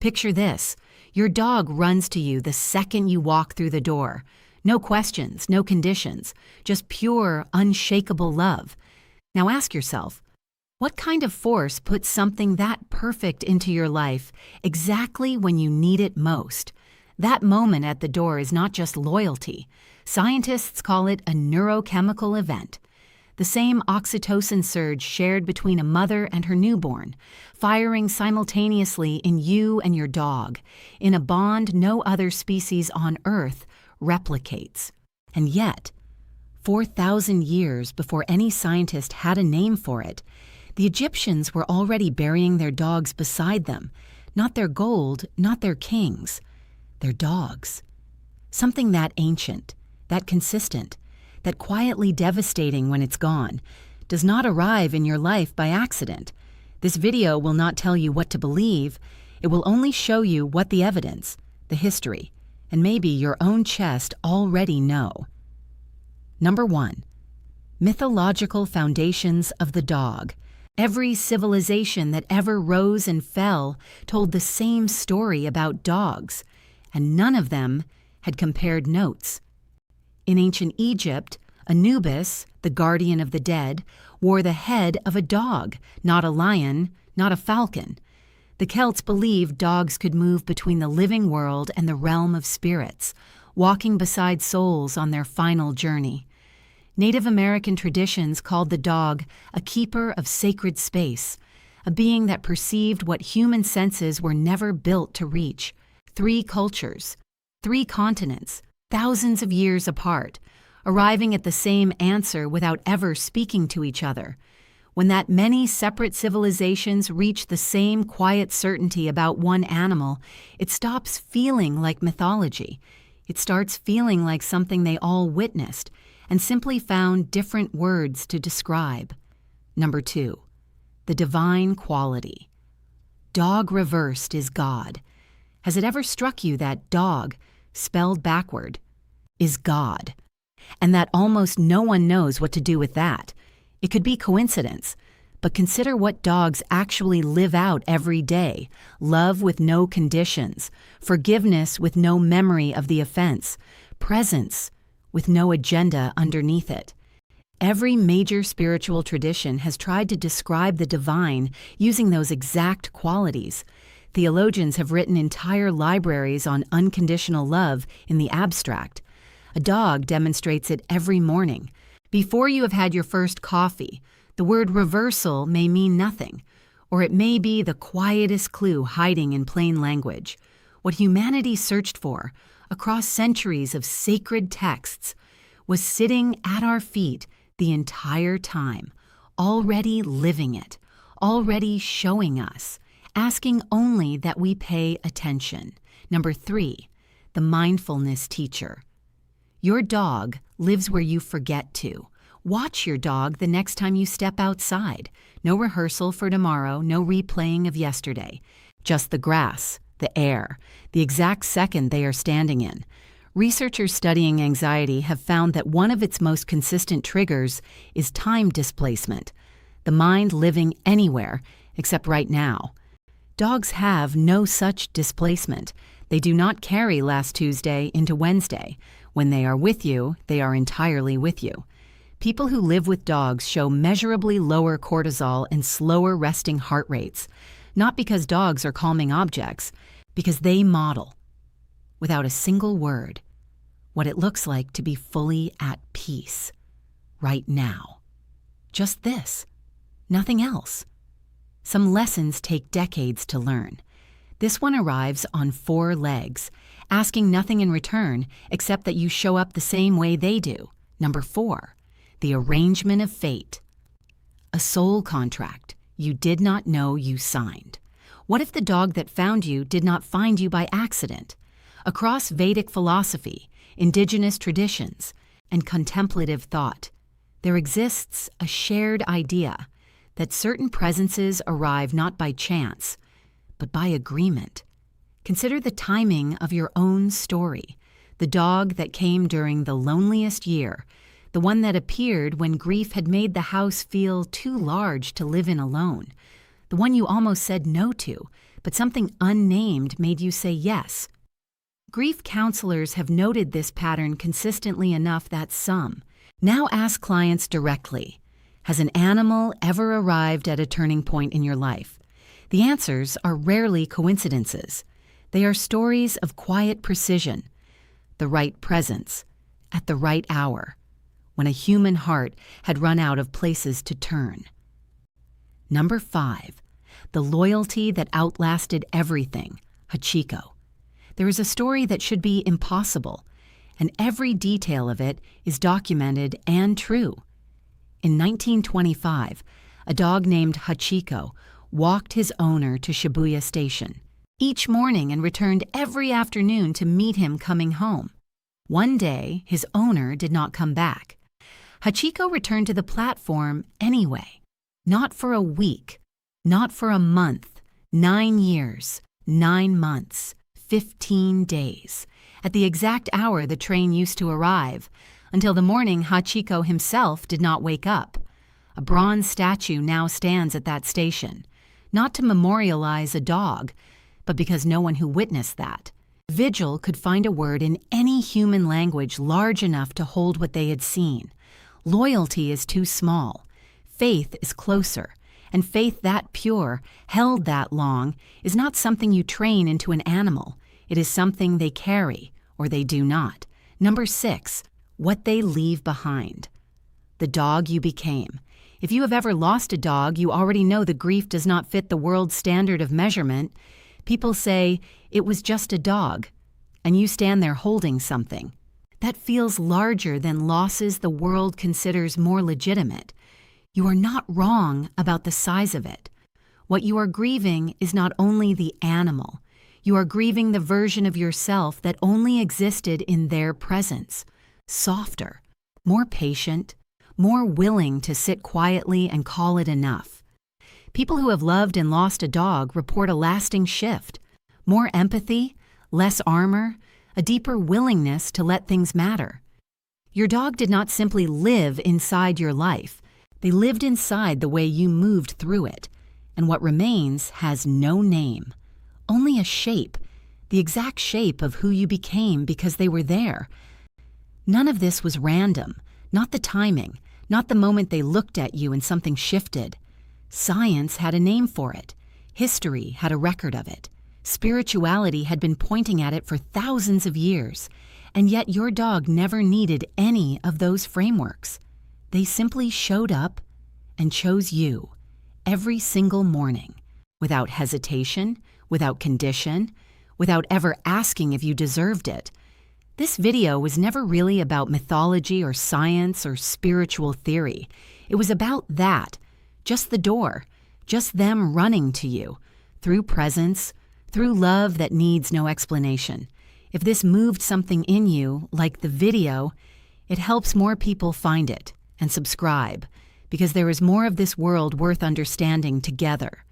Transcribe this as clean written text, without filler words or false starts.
Picture this. Your dog runs to you the second you walk through the door. No questions, no conditions, just pure, unshakable love. Now ask yourself, what kind of force puts something that perfect into your life exactly when you need it most? That moment at the door is not just loyalty. Scientists call it a neurochemical event. The same oxytocin surge shared between a mother and her newborn, firing simultaneously in you and your dog, in a bond no other species on Earth replicates. And yet, 4,000 years before any scientist had a name for it, the Egyptians were already burying their dogs beside them, not their gold, not their kings, their dogs. Something that ancient, that consistent, that quietly devastating when it's gone, does not arrive in your life by accident. This video will not tell you what to believe. It will only show you what the evidence, the history, and maybe your own chest already know. Number 1. Mythological foundations of the dog. Every civilization that ever rose and fell told the same story about dogs, and none of them had compared notes. In ancient Egypt, Anubis, the guardian of the dead, wore the head of a dog, not a lion, not a falcon. The Celts believed dogs could move between the living world and the realm of spirits, walking beside souls on their final journey. Native American traditions called the dog a keeper of sacred space, a being that perceived what human senses were never built to reach. 3 cultures, 3 continents, thousands of years apart, arriving at the same answer without ever speaking to each other. When that many separate civilizations reach the same quiet certainty about one animal, it stops feeling like mythology. It starts feeling like something they all witnessed and simply found different words to describe. Number 2, the divine quality. Dog reversed is God. Has it ever struck you that dog, spelled backward, is God, and that almost no one knows what to do with that? It could be coincidence, but consider what dogs actually live out every day: love with no conditions, forgiveness with no memory of the offense, presence with no agenda underneath it. Every major spiritual tradition has tried to describe the divine using those exact qualities. Theologians have written entire libraries on unconditional love in the abstract. A dog demonstrates it every morning. Before you have had your first coffee, the word reversal may mean nothing, or it may be the quietest clue hiding in plain language. What humanity searched for, across centuries of sacred texts, was sitting at our feet the entire time, already living it, already showing us, asking only that we pay attention. Number 3, the mindfulness teacher. Your dog lives where you forget to. Watch your dog the next time you step outside. No rehearsal for tomorrow, no replaying of yesterday. Just the grass, the air, the exact second they are standing in. Researchers studying anxiety have found that one of its most consistent triggers is time displacement, the mind living anywhere except right now. Dogs have no such displacement. They do not carry last Tuesday into Wednesday. When they are with you, they are entirely with you. People who live with dogs show measurably lower cortisol and slower resting heart rates, not because dogs are calming objects, because they model, without a single word, what it looks like to be fully at peace, right now. Just this, nothing else. Some lessons take decades to learn. This one arrives on 4 legs, asking nothing in return except that you show up the same way they do. Number 4, the arrangement of fate. A soul contract you did not know you signed. What if the dog that found you did not find you by accident? Across Vedic philosophy, indigenous traditions, and contemplative thought, there exists a shared idea that certain presences arrive not by chance, but by agreement. Consider the timing of your own story. The dog that came during the loneliest year, the one that appeared when grief had made the house feel too large to live in alone, the one you almost said no to, but something unnamed made you say yes. Grief counselors have noted this pattern consistently enough that some now ask clients directly, has an animal ever arrived at a turning point in your life? The answers are rarely coincidences. They are stories of quiet precision, the right presence, at the right hour, when a human heart had run out of places to turn. Number 5, the loyalty that outlasted everything, Hachiko. There is a story that should be impossible, and every detail of it is documented and true. In 1925, a dog named Hachiko walked his owner to Shibuya Station each morning and returned every afternoon to meet him coming home. One day, his owner did not come back. Hachiko returned to the platform anyway. Not for a week, not for a month, 9 years, 9 months, 15 days, at the exact hour the train used to arrive, until the morning Hachiko himself did not wake up. A bronze statue now stands at that station, not to memorialize a dog, but because no one who witnessed that vigil could find a word in any human language large enough to hold what they had seen. Loyalty is too small. Faith is closer, and faith that pure, held that long, is not something you train into an animal. It is something they carry, or they do not. Number 6, what they leave behind. The dog you became. If you have ever lost a dog, you already know the grief does not fit the world's standard of measurement. People say, it was just a dog, and you stand there holding something. That feels larger than losses the world considers more legitimate. You are not wrong about the size of it. What you are grieving is not only the animal. You are grieving the version of yourself that only existed in their presence. Softer, more patient, more willing to sit quietly and call it enough. People who have loved and lost a dog report a lasting shift. More empathy, less armor, a deeper willingness to let things matter. Your dog did not simply live inside your life. They lived inside the way you moved through it. And what remains has no name, only a shape, the exact shape of who you became because they were there. None of this was random, not the timing, not the moment they looked at you and something shifted. Science had a name for it. History had a record of it. Spirituality had been pointing at it for thousands of years, and yet your dog never needed any of those frameworks. They simply showed up and chose you every single morning, without hesitation, without condition, without ever asking if you deserved it. This video was never really about mythology or science or spiritual theory. It was about that, just the door, just them running to you, through presence, through love that needs no explanation. If this moved something in you, like the video, it helps more people find it and subscribe, because there is more of this world worth understanding together.